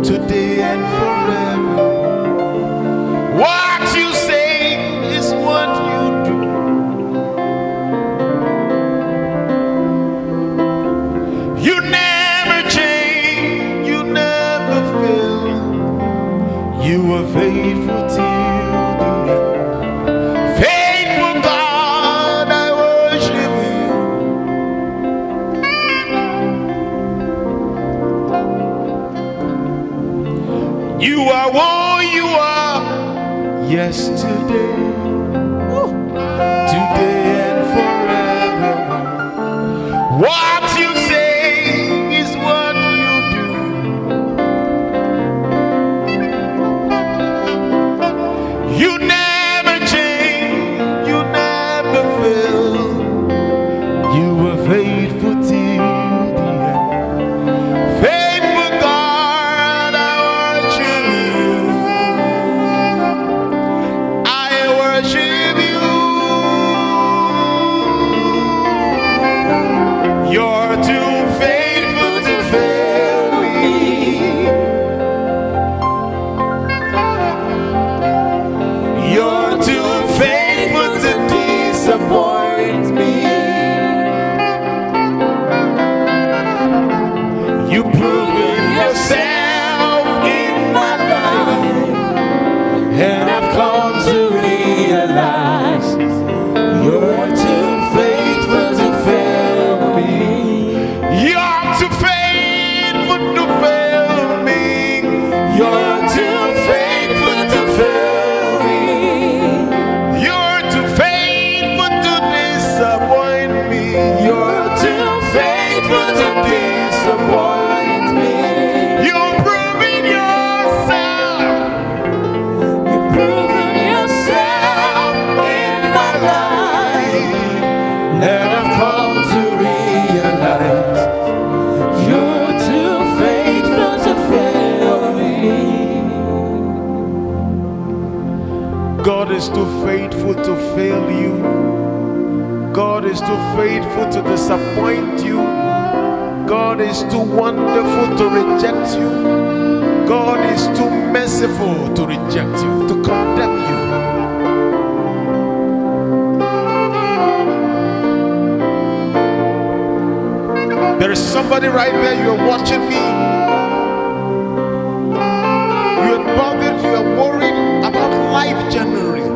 Today and forever. What you say is what you do. You never change, you never fail. You are faithful till the end. Faithful God, I worship you. You are what you are yesterday, today and forever. What you say is what you do. You never change, you never fail. You are faithful till the end. Faithful God, I worship you. I worship you. You're too faithful to fail me. You're too faithful to disappoint me. You've proven yourself in my life, and I've come to realize you're too faithful to fail me. You're too faithful to fail me. You're too faithful to fail me. You're too faithful to disappoint me. You're too faithful to disappoint me. You've proven yourself. You've proven yourself in my life, and I've come to realize you're too faithful to fail me. God is too faithful to fail you. God is too faithful to disappoint you. God is too wonderful to reject you. God is too merciful to reject you, to condemn you. There is somebody right there, you're watching me. You're bothered, you're worried about life generally.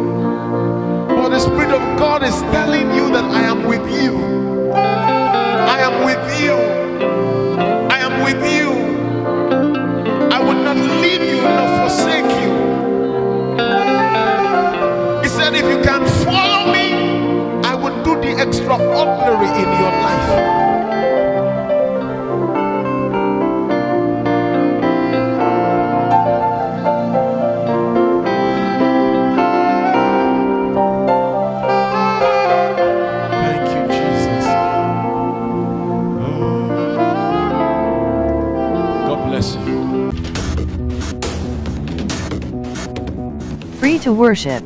But the Spirit of God is telling you that I am with you. I am with you. I am with you. I will not leave you nor forsake you. He said, if you can follow me, I will do the extraordinary in your life. Thank you, Jesus. Oh, God bless you. Free to worship.